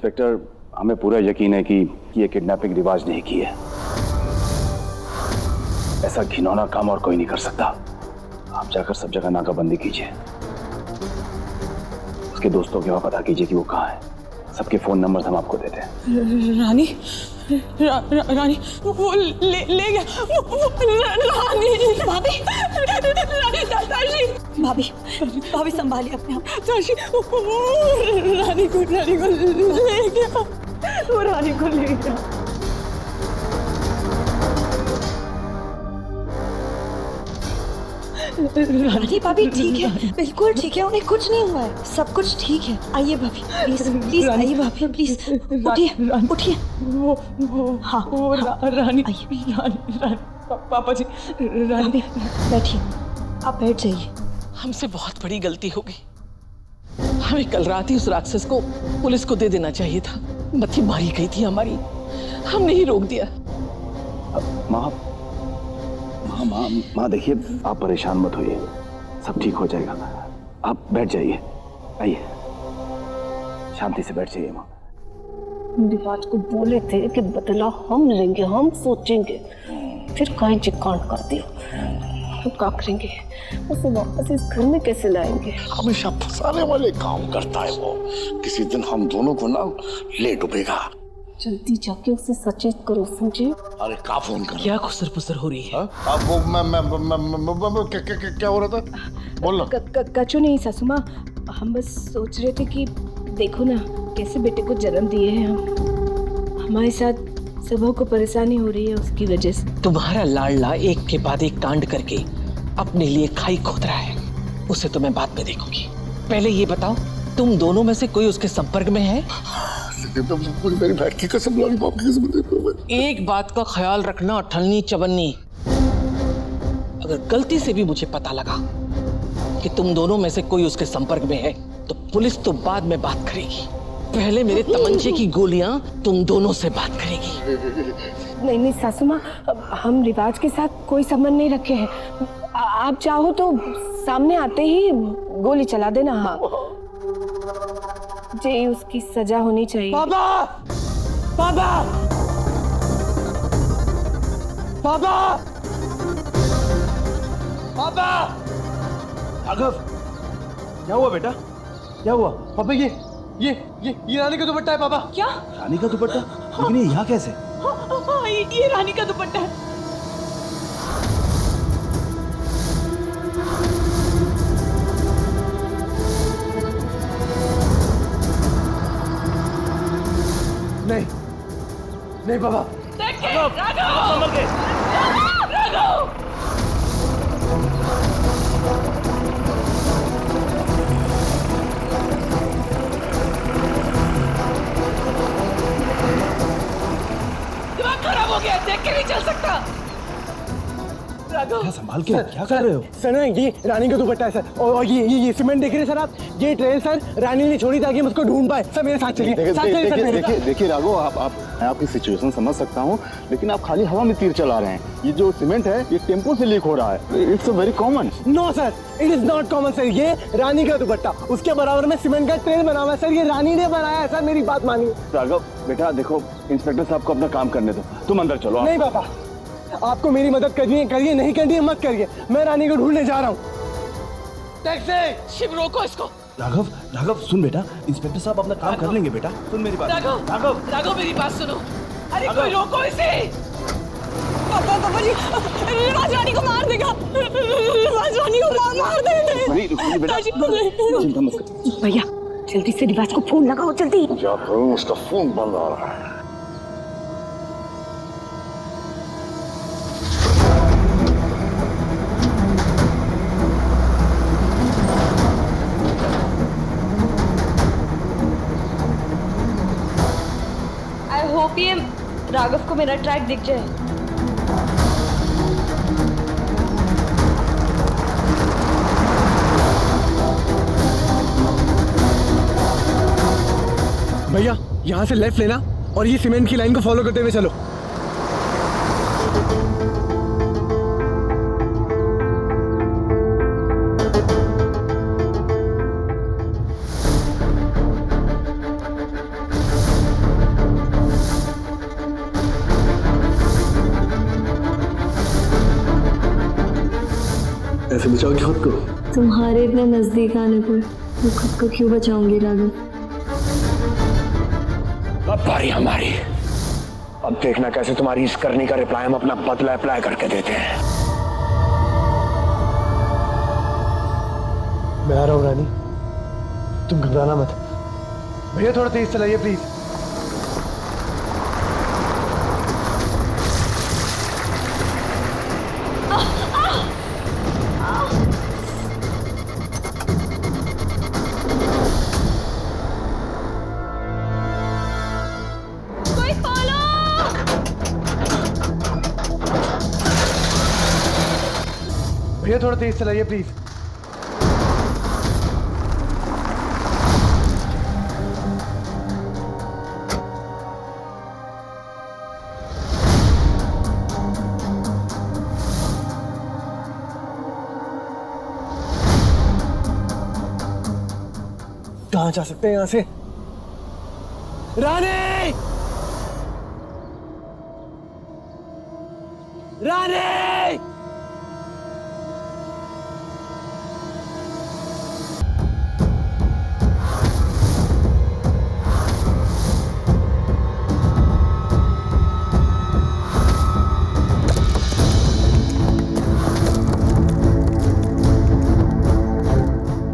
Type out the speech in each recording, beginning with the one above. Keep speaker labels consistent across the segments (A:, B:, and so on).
A: Inspector, हमें पूरा यकीन है कि ये किडनैपिंग रिवाज नहीं की है। ऐसा घिनौना काम और कोई नहीं कर सकता। आप जाकर सब जगह नाकाबंदी कीजिए, उसके दोस्तों के वहां पता कीजिए कि वो कहाँ है। सबके फोन नंबर हम आपको देते हैं।
B: रानी रानी वो ले गया रानी। भाभी भाभी भाभी संभालिए अपने आप। रानी को ले गया, वो रानी को ले गया।
C: रानी भाभी ठीक है, बिल्कुल ठीक है, उन्हें कुछ नहीं हुआ है, सब कुछ ठीक है। आइए भाभी, प्लीज प्लीज आइए भाभी, प्लीज उठिए उठिए। हाँ
B: रानी पापा जी। रानी
C: बैठिए, आप बैठ जाइए।
B: हमसे बहुत बड़ी गलती हो गई। हमें कल रात ही उस राक्षस को पुलिस को दे देना चाहिए था। मत्ती मारी गई थी हमारी, हमने ही रोक दिया।
A: माँ माँ माँ देखिए, आप परेशान मत होइए, सब ठीक हो जाएगा। आप बैठ जाइए, आइए शांति से बैठ जाइए। माँ
D: रिवाज को बोले थे कि बदला हम लेंगे, हम सोचेंगे, फिर कहीं चिकान कर दिया। हम क्या करेंगे, उसे वापस इस घर में कैसे लाएंगे?
E: हमेशा फंसाने वाले काम करता है वो। किसी दिन हम दोनों को ना ले डूबेगा।
D: जल्दी जाके उसे सचेत करो, समझे?
E: अरे का फोन कर,
B: क्या खुसर पुसर हो रही है?
E: अब वो मैं क्या हो रहा था, बोल ना।
C: कचू नहीं सासू माँ, हम बस सोच रहे थे कि देखो ना कैसे बेटे को जन्म दिए हैं हम। हमारे साथ सबों को परेशानी हो रही है उसकी वजह से।
B: तुम्हारा लाडला एक के बाद एक कांड करके अपने लिए खाई खोद रहा है, उसे तो मैं बाद में देखूंगी। पहले ये बताओ, तुम दोनों में से कोई उसके संपर्क में है?
E: मेरी बैठ की कसम, लॉलीपॉप की कसम।
B: एक बात का ख्याल रखना अठन्नी चवन्नी, अगर गलती से भी मुझे पता लगा कि तुम दोनों में से कोई उसके संपर्क में है तो पुलिस तो बाद में बात करेगी, पहले मेरे तमंचे की गोलियां तुम दोनों से बात करेगी।
C: नहीं सासू माँ, हम रिवाज के साथ कोई संबंध नहीं रखे हैं। आप चाहो तो सामने आते ही गोली चला देना। हाँ, जी उसकी सजा होनी चाहिए।
B: पापा पापा पापा पापा।
A: राघव, क्या हुआ बेटा, क्या हुआ?
F: पापा ये रानी का दुपट्टा है पापा।
B: क्या?
A: रानी का दुपट्टा? लेकिन ये यहाँ कैसे?
B: ये रानी का दुपट्टा है।
F: नहीं पापा।
B: दिमाग खराब हो गया, देख के नहीं चल सकता।
A: क्या संभाल के क्या कर रहे हो?
F: सर ना ये रानी का दुपट्टा है सर, और ये सीमेंट देख रहे हैं सर आप, ये ट्रेल सर रानी ने छोड़ी ताकि हम उसको ढूंढ पाए। सर मेरे साथ चलिए, साथ चलिए सर मेरे।
E: देखिए राघव, मैं आपकी सिचुएशन समझ सकता हूँ, लेकिन आप खाली हवा में तीर चला रहे हैं। ये जो सीमेंट है ये टेम्पो से लीक हो रहा है। It's very common.
F: No sir, it is not common sir. ये रानी का दुपट्टा, उसके बराबर में सीमेंट का ट्रेल बना हुआ है सर, ये रानी ने बनाया है सर, मेरी बात मानिए।
A: राघव बेटा देखो, इंस्पेक्टर साहब को अपना काम करने दो, तुम अंदर चलो।
F: नहीं पापा, आपको मेरी मदद करनी है करिए, नहीं करनी है मत करिए। मैं रानी को ढूंढने जा रहा हूँ। टैक्सी!
B: शिव रोको इसको।
A: राघव सुन बेटा, इंस्पेक्टर साहब अपना काम कर लेंगे बेटा, सुन मेरी बात।
B: राघव मेरी बात सुनो। अरे कोई रोको इसे। पापा जी, रिवाज रानी को मार देगा, रिवाज रानी को मार देगा।
A: नहीं बेटा, चिंता मत कर।
C: भैया जल्दी से रिवाज को फोन लगाओ, जल्दी।
E: उसका फोन बंद आ रहा है।
C: होप ये राघव को मेरा ट्रैक दिख जाए।
F: भैया यहाँ से लेफ्ट लेना और ये सीमेंट की लाइन को फॉलो करते हुए चलो। ऐसे बचाओगे खुद को?
C: तुम्हारे इतने नजदीक आने पर मैं खुद को क्यों बचाऊंगी राघव?
A: अब बारी हमारी। अब देखना कैसे तुम्हारी इस करनी का रिप्लाई हम अपना बदला अप्लाई करके देते हैं।
F: मैं आ रहा हूँ रानी, तुम घबराना मत। भैया थोड़ा तेज चलाइए प्लीज। भैया थोड़ा तेज चलाइए प्लीज। कहाँ जा सकते हैं यहाँ से? रानी! रानी!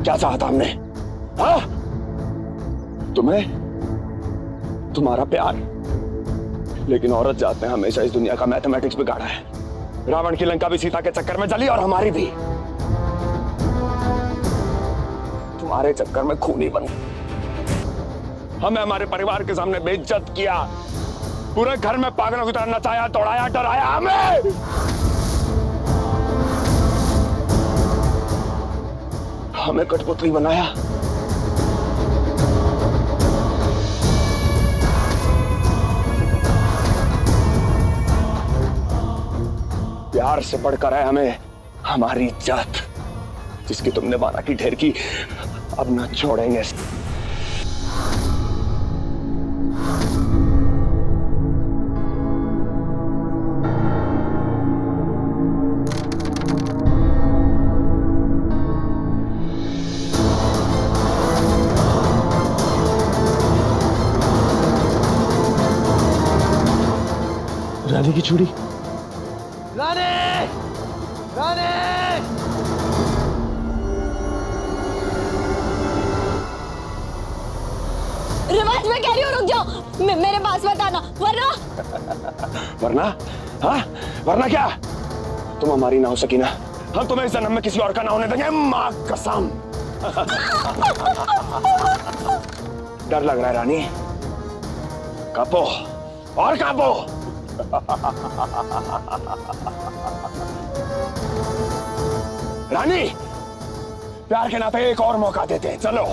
A: क्या चाहा था हमने? हाँ? तुम्हें, तुम्हारा प्यार। लेकिन औरत जात ने हमेशा इस दुनिया का मैथमेटिक्स बिगाड़ा है। रावण की लंका भी सीता के चक्कर में जली और हमारी भी। तुम्हारे चक्कर में खूनी बन, हमें हमारे परिवार के सामने बेइज्जत किया, पूरे घर में पागलों की तरह नचाया, दौड़ाया, डराया हमें। हमें कठपुतली बनाया। प्यार से बढ़कर है हमें हमारी इज्जत, जिसकी तुमने वादा की ढेर की, अब ना छोड़ेंगे।
F: रानी की चूड़ी। रानी! रानी!
C: रिवाज में कह रही हूँ, रुक जाओ। मेरे पास मत आना, वरना।
A: वरना? हाँ? वरना क्या? तुम हमारी ना हो सकी ना, हम तुम्हें इस जन्म में किसी और का ना होने देंगे, माँ कसम। डर लग रहा है रानी? कांपो और कांपो। रानी, प्यार के नाते एक और मौका देते हैं। चलो,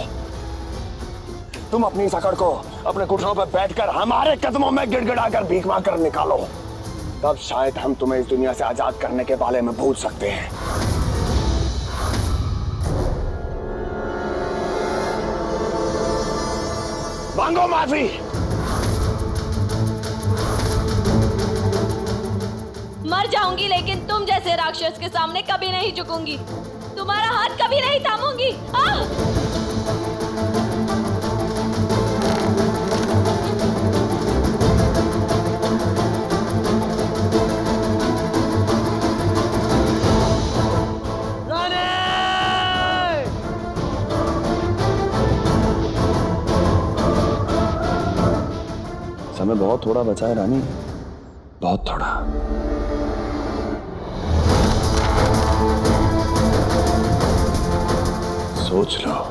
A: तुम अपनी सकड़ को अपने घुटनों पर बैठकर हमारे कदमों में गिड़गिड़ाकर भीख मांगकर निकालो, तब शायद हम तुम्हें इस दुनिया से आजाद करने के बारे में भूल सकते हैं। मांगो माफी।
C: मर जाऊंगी, लेकिन तुम जैसे राक्षस के सामने कभी नहीं झुकूंगी। तुम्हारा हाथ कभी नहीं थामूंगी।
A: समय बहुत थोड़ा बचा है रानी, बहुत थोड़ा। सोच लो।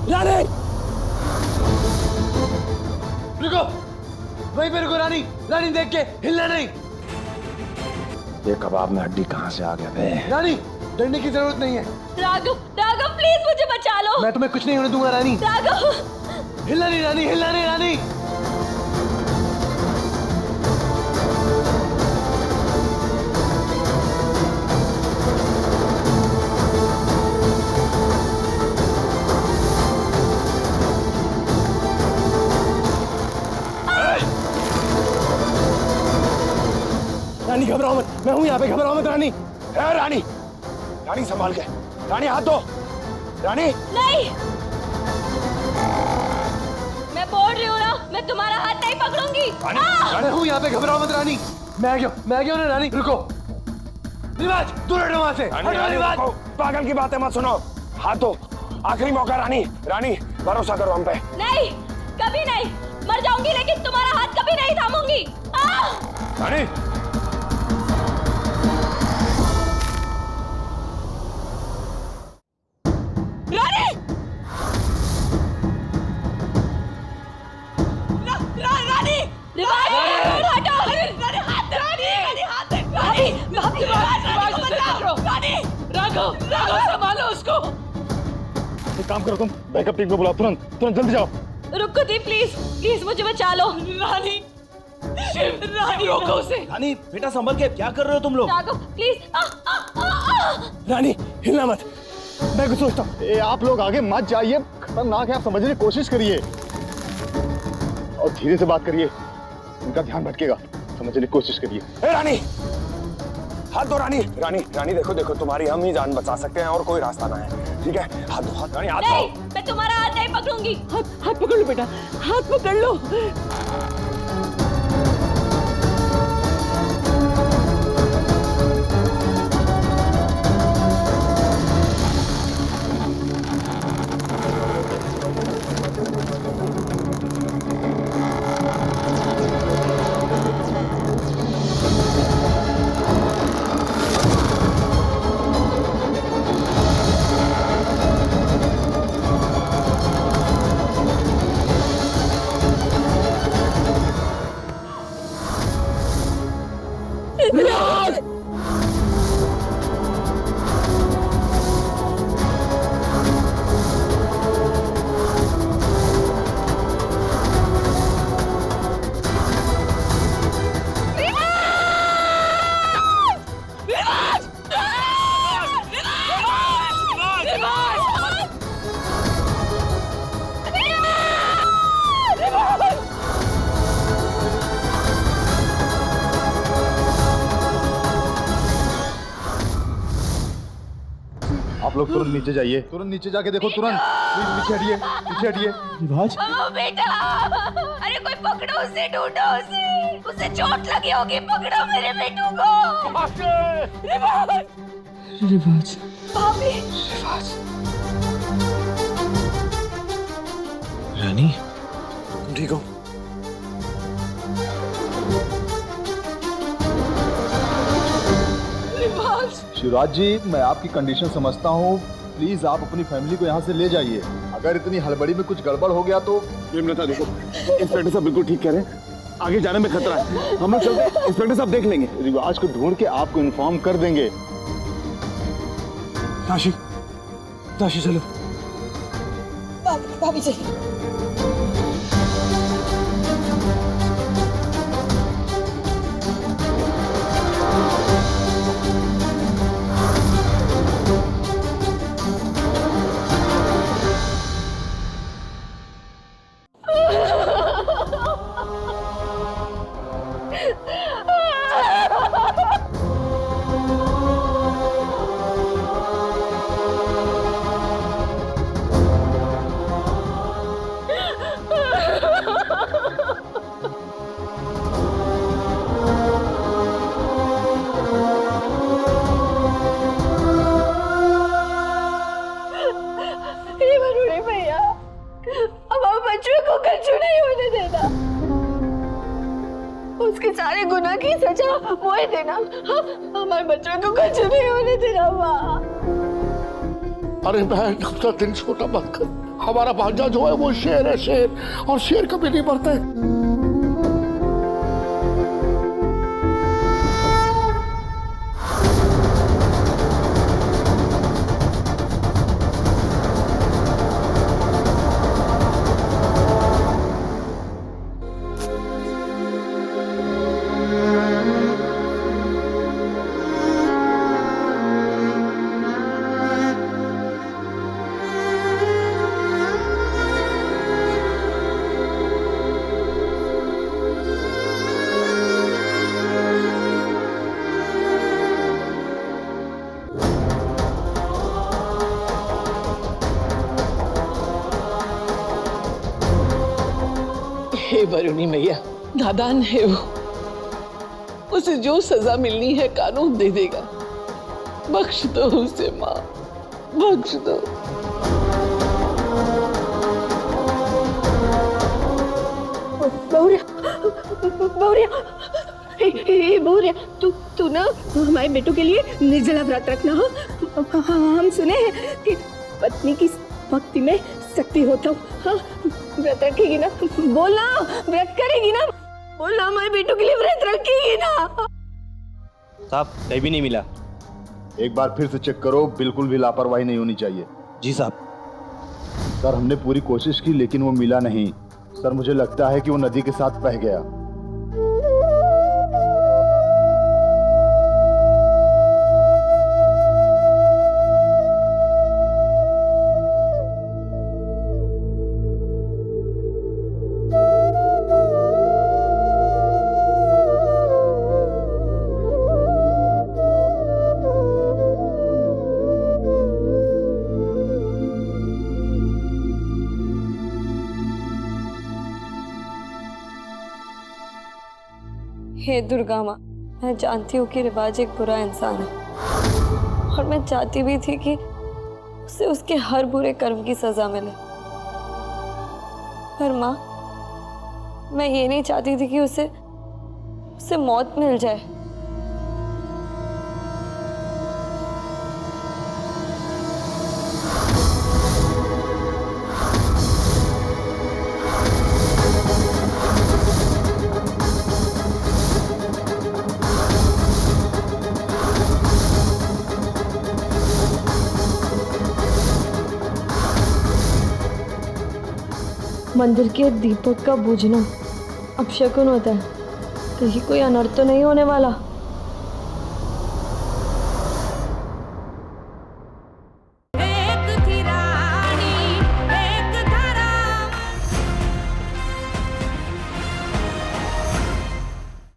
F: रानी! रुको, वहीं पे रुको रानी। रानी देख के हिलना नहीं।
A: ये कबाब में हड्डी कहां से आ गया बे?
F: रानी, डरने की जरूरत नहीं है।
C: राघव, राघव प्लीज मुझे बचा लो।
F: मैं तुम्हें कुछ नहीं होने दूंगा रानी।
C: राघव,
F: हिलना नहीं रानी, हिलना नहीं रानी। रानी घबराओ मत, मैं हूं यहाँ पे, घबराओ मत रानी।
E: रानी, रानी संभाल के, रानी हाथ दो, रानी।
C: नहीं, मैं बोल रही हूँ ना, मैं तुम्हारा हाथ नहीं पकड़ूंगी।
F: मैं हूं यहाँ पे, घबराओ मत रानी। मैं आ गया ना रानी, रुको। रिवाज, दूर हटो वहां से। हटो रिवाज।
E: पागल की बातें मत सुनो, हाथ दो, आखिरी मौका रानी। रानी भरोसा करो हम पे।
C: नहीं, कभी नहीं, मर जाऊंगी लेकिन तुम्हारा हाथ कभी नहीं थामूंगी।
E: रानी,
B: संभालो उसको।
E: एक काम करो तुम, बैकअप टीम को बुलाओ, तुरंत तुरंत जल्दी जाओ।
C: रुको दी, प्लीज प्लीज मुझे बचा लो।
B: रानी, रानी रोको उसे।
A: रानी बेटा संभल के, क्या कर रहे हो तुम लोग?
C: राघव प्लीज।
F: रानी हिलना मत, मैं कुछ सोचता हूँ।
E: आप लोग आगे मत जाइए, खतरनाक है, आप समझने की कोशिश करिए और धीरे से बात करिए, उनका ध्यान भटकेगा, समझने की कोशिश करिए। रानी हाथ दो, रानी। रानी रानी देखो देखो, तुम्हारी हम ही जान बचा सकते हैं और कोई रास्ता ना है, ठीक है? हाथ दो, हाथ। रानी हाथ दो।
C: नहीं, मैं तुम्हारा हाथ नहीं पकड़ूंगी।
B: हाथ पकड़ लो बेटा, हाथ पकड़ लो।
E: आप लोग तुरंत नीचे जाइए, तुरंत नीचे जाके देखो, तुरंत। प्लीज नीचे हटिए, नीचे हटिए।
F: रिवाज,
C: बेटा, अरे कोई पकड़ो उसे, ढूंढो उसे चोट लगी होगी, पकड़ो मेरे बेटू को।
F: रिवाज,
C: भाभी,
A: रानी तुम ठीक हो?
E: शिवराज जी, मैं आपकी कंडीशन समझता हूँ, प्लीज आप अपनी फैमिली को यहाँ से ले जाइए। अगर इतनी हड़बड़ी में कुछ गड़बड़ हो गया तो।
A: देखो इंस्पेक्टर साहब बिल्कुल ठीक कह रहे हैं, आगे जाने में खतरा है, हम लोग चलते हैं, इंस्पेक्टर साहब देख लेंगे।
E: रिवाज को ढूंढ के आपको इन्फॉर्म कर देंगे।
F: ताशी, ताशी चलो।
C: भाभी जी, उसके सारे गुनाह की सजा वो ही देना। हमारे बच्चों को कुछ नहीं होने देना। माँ,
G: अरे बहन, अपना दिल छोटा मत कर, हमारा भांजा जो है वो शेर है, शेर, और शेर कभी नहीं मरता है।
B: हे वरुणी मैया, नादान है वो, उसे जो सजा मिलनी है कानून दे देगा। बख्श दो उसे माँ, बख्श दो।
D: बहुरिया, तू ना हमारे बेटों के लिए निर्जला व्रत रखना हो। हम सुने हैं कि पत्नी की भक्ति में शक्ति होता हो। हाँ, व्रत रखेगी ना? बोलना, व्रत करेगी ना? बोलना, हमारे बेटों के लिए व्रत रखेगी ना?
H: साहब कहीं भी नहीं मिला।
E: एक बार फिर से चेक करो, बिल्कुल भी लापरवाही नहीं होनी चाहिए।
H: जी साहब।
E: सर हमने पूरी कोशिश की लेकिन वो मिला नहीं। सर मुझे लगता है कि वो नदी के साथ बह गया।
C: हे दुर्गा माँ, मैं जानती हूँ कि रिवाज एक बुरा इंसान है और मैं चाहती भी थी कि उसे उसके हर बुरे कर्म की सजा मिले, पर माँ मैं ये नहीं चाहती थी कि उसे मौत मिल जाए। मंदिर के दीपक का बुझना अपशकुन होता है, कहीं कोई अनर्थ तो नहीं होने वाला।